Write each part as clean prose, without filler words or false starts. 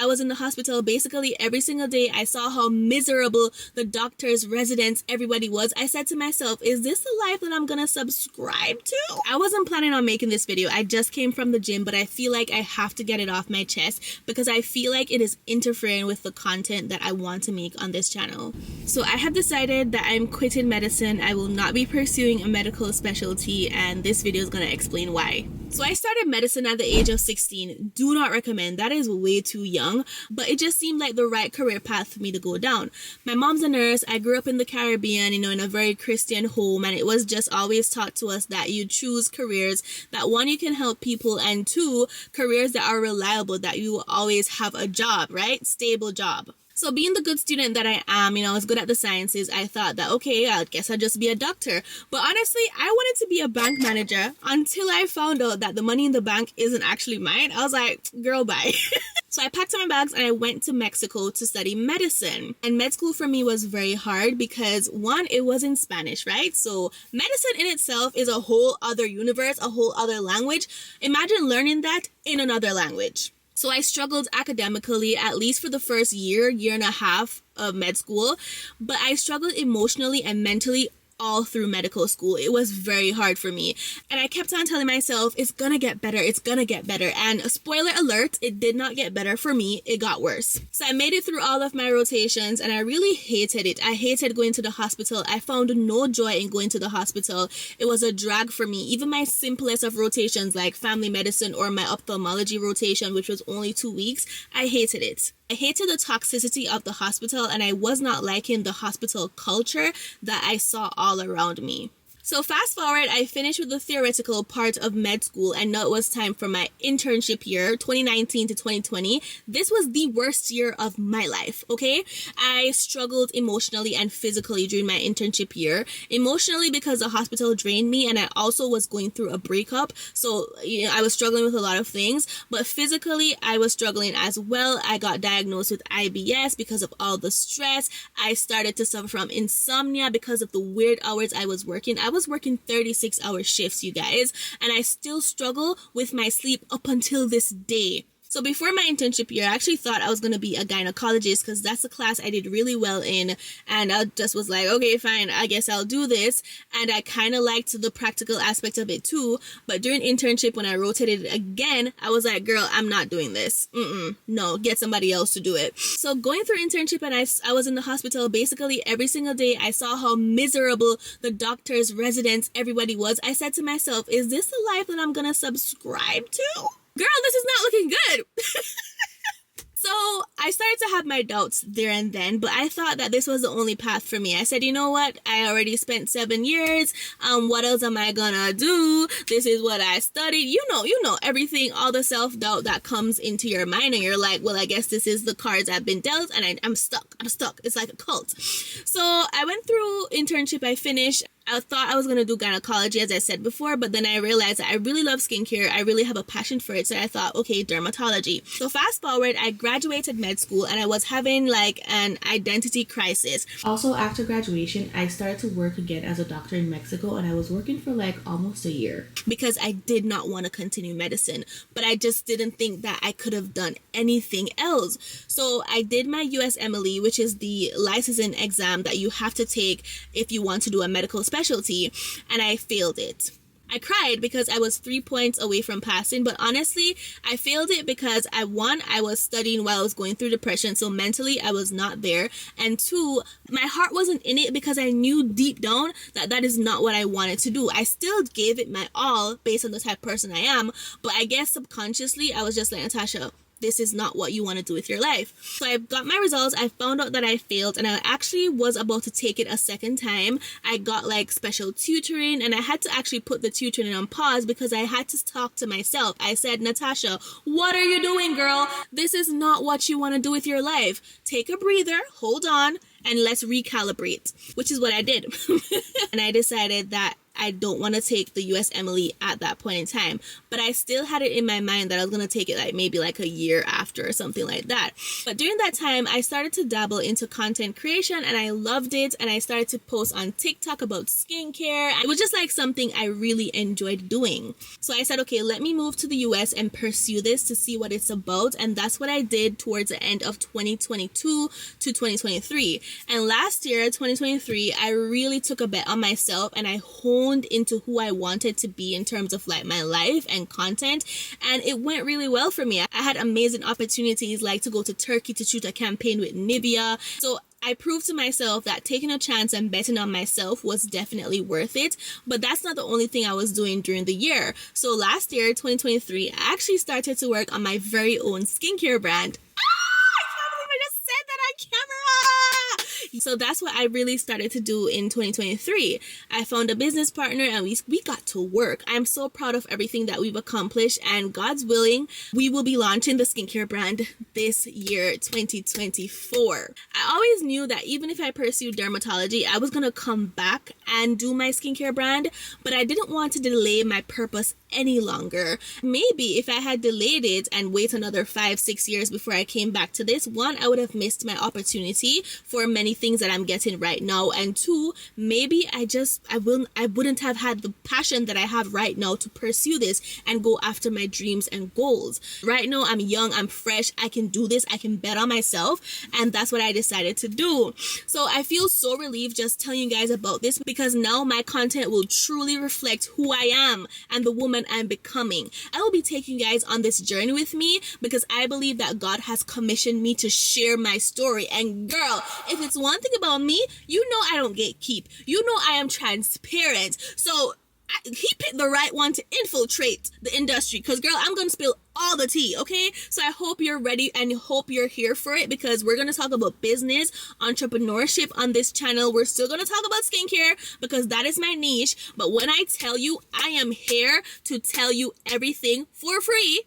I was in the hospital basically every single day. I saw how miserable the doctors, residents, everybody was. I said to myself, is this the life that I'm gonna subscribe to? I wasn't planning on making this video. I just came from the gym, but I feel like I have to get it off my chest because I feel like it is interfering with the content that I want to make on this channel. So I have decided that I'm quitting medicine. I will not be pursuing a medical specialty, and this video is gonna explain why. So I started medicine at the age of 16. Do not recommend. That is way too young, but it just seemed like the right career path for me to go down. My mom's a nurse. I grew up in the Caribbean, in a very Christian home, and it was just always taught to us that you choose careers that, one, you can help people, and two, careers that are reliable, that you will always have a job, right? Stable job. So being the good student that I am, I was good at the sciences, I thought that, okay, I guess I'll just be a doctor. But honestly, I wanted to be a bank manager until I found out that the money in the bank isn't actually mine. I was like, girl, bye. So I packed up my bags and I went to Mexico to study medicine. And med school for me was very hard because, one, it was in Spanish, right? So medicine in itself is a whole other universe, a whole other language. Imagine learning that in another language. So I struggled academically, at least for the first year and a half of med school, but I struggled emotionally and mentally all through medical school. It was very hard for me. And I kept on telling myself, it's gonna get better, it's gonna get better. And spoiler alert, it did not get better for me, it got worse. So I made it through all of my rotations and I really hated it. I hated going to the hospital. I found no joy in going to the hospital. It was a drag for me. Even my simplest of rotations like family medicine or my ophthalmology rotation, which was only 2 weeks, I hated it. I hated the toxicity of the hospital and I was not liking the hospital culture that I saw all around me. So fast forward, I finished with the theoretical part of med school and now it was time for my internship year, 2019 to 2020. This was the worst year of my life, okay? I struggled emotionally and physically during my internship year. Emotionally because the hospital drained me and I also was going through a breakup. So, I was struggling with a lot of things. But physically, I was struggling as well. I got diagnosed with IBS because of all the stress. I started to suffer from insomnia because of the weird hours I was working. I was working 36-hour shifts, you guys, and I still struggle with my sleep up until this day. So before my internship year, I actually thought I was going to be a gynecologist because that's a class I did really well in. And I just was like, okay, fine, I guess I'll do this. And I kind of liked the practical aspect of it too. But during internship, when I rotated again, I was like, girl, I'm not doing this. No, get somebody else to do it. So going through internship and I was in the hospital basically every single day. I saw how miserable the doctors, residents, everybody was. I said to myself, is this the life that I'm going to subscribe to? Girl, this is not looking good. So I started to have my doubts there and then, but I thought that this was the only path for me. I said, you know what? I already spent 7 years. What else am I gonna do? This is what I studied. You know, everything, all the self-doubt that comes into your mind and you're like, well, I guess this is the cards I've been dealt and I'm stuck. It's like a cult. So I went through internship, I finished. I thought I was going to do gynecology, as I said before, but then I realized that I really love skincare. I really have a passion for it. So I thought, okay, dermatology. So fast forward, I graduated med school and I was having like an identity crisis. Also, after graduation, I started to work again as a doctor in Mexico and I was working for like almost a year because I did not want to continue medicine, but I just didn't think that I could have done anything else. So I did my USMLE, which is the licensing exam that you have to take if you want to do a medical specialty, and I failed it. I cried because I was 3 points away from passing, but honestly, I failed it because I was studying while I was going through depression, so mentally I was not there, and two, my heart wasn't in it because I knew deep down that that is not what I wanted to do. I still gave it my all based on the type of person I am, but I guess subconsciously I was just like, Natasha, this is not what you want to do with your life. So I got my results. I found out that I failed and I actually was about to take it a second time. I got like special tutoring and I had to actually put the tutoring on pause because I had to talk to myself. I said, Natasha, what are you doing, girl? This is not what you want to do with your life. Take a breather, hold on, and let's recalibrate, which is what I did. And I decided that I don't want to take the US Emily at that point in time. But I still had it in my mind that I was going to take it like maybe like a year after or something like that. But during that time, I started to dabble into content creation and I loved it. And I started to post on TikTok about skincare. It was just like something I really enjoyed doing. So I said, okay, let me move to the US and pursue this to see what it's about. And that's what I did towards the end of 2022 to 2023. And last year, 2023, I really took a bet on myself and I honed into who I wanted to be in terms of like my life and content. And it went really well for me. I had amazing opportunities like to go to Turkey to shoot a campaign with Nivea. So I proved to myself that taking a chance and betting on myself was definitely worth it. But that's not the only thing I was doing during the year. So last year, 2023, I actually started to work on my very own skincare brand. I can't believe I just said that on camera! So that's what I really started to do in 2023. I found a business partner and we got to work. I'm so proud of everything that we've accomplished, and God's willing, we will be launching the skincare brand this year, 2024. I always knew that even if I pursued dermatology, I was going to come back and do my skincare brand, but I didn't want to delay my purpose any longer. Maybe if I had delayed it and wait another 5-6 years before I came back to this, one, I would have missed my opportunity for many things that I'm getting right now, and two, maybe I wouldn't have had the passion that I have right now to pursue this and go after my dreams and goals. Right now, I'm young, I'm fresh, I can do this, I can bet on myself, and that's what I decided to do. So I feel so relieved just telling you guys about this, because now my content will truly reflect who I am and the woman I'm becoming. I will be taking you guys on this journey with me because I believe that God has commissioned me to share my story. And girl, if it's one thing about me, you know I don't gatekeep. You know I am transparent. So he picked the right one to infiltrate the industry, because girl, I'm gonna spill all the tea, okay? So I hope you're ready and hope you're here for it, because we're gonna talk about business, entrepreneurship on this channel. We're still gonna talk about skincare because that is my niche, but when I tell you I am here to tell you everything for free,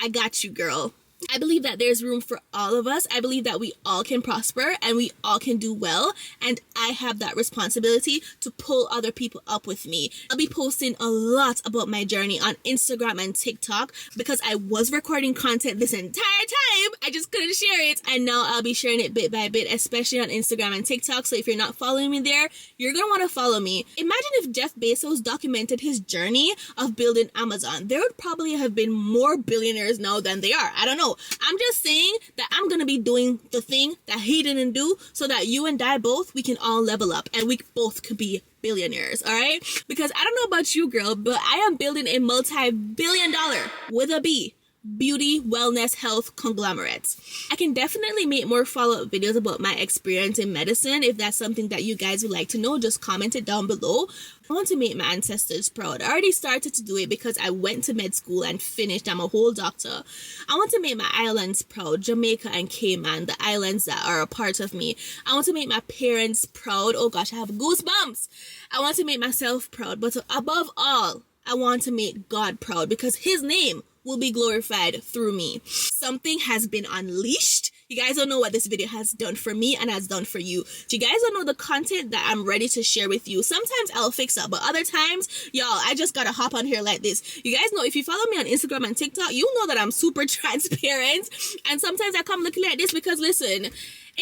I got you, girl. I believe that there's room for all of us. I believe that we all can prosper and we all can do well. And I have that responsibility to pull other people up with me. I'll be posting a lot about my journey on Instagram and TikTok because I was recording content this entire time. I just couldn't share it. And now I'll be sharing it bit by bit, especially on Instagram and TikTok. So if you're not following me there, you're going to want to follow me. Imagine if Jeff Bezos documented his journey of building Amazon. There would probably have been more billionaires now than they are. I don't know. I'm just saying that I'm going to be doing the thing that he didn't do so that you and I both, we can all level up and we both could be billionaires, all right? Because I don't know about you, girl, but I am building a multi-billion-dollar, with a B, beauty, wellness, health conglomerate. I can definitely make more follow-up videos about my experience in medicine. If that's something that you guys would like to know, just comment it down below. I want to make my ancestors proud. I already started to do it because I went to med school and finished. I'm a whole doctor. I want to make my islands proud. Jamaica and Cayman, the islands that are a part of me. I want to make my parents proud. Oh gosh, I have goosebumps. I want to make myself proud. But above all, I want to make God proud because his name will be glorified through me. Something has been unleashed. You guys don't know what this video has done for me and has done for you. You guys don't know the content that I'm ready to share with you. Sometimes I'll fix up, but other times, y'all, I just gotta hop on here like this. You guys know, if you follow me on Instagram and TikTok, you know that I'm super transparent. And sometimes I come looking like this because, listen, ain't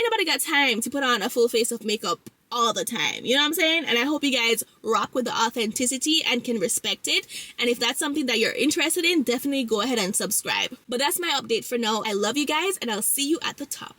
nobody got time to put on a full face of makeup all the time. You know what I'm saying? And I hope you guys rock with the authenticity and can respect it. And if that's something that you're interested in, definitely go ahead and subscribe. But that's my update for now. I love you guys and I'll see you at the top.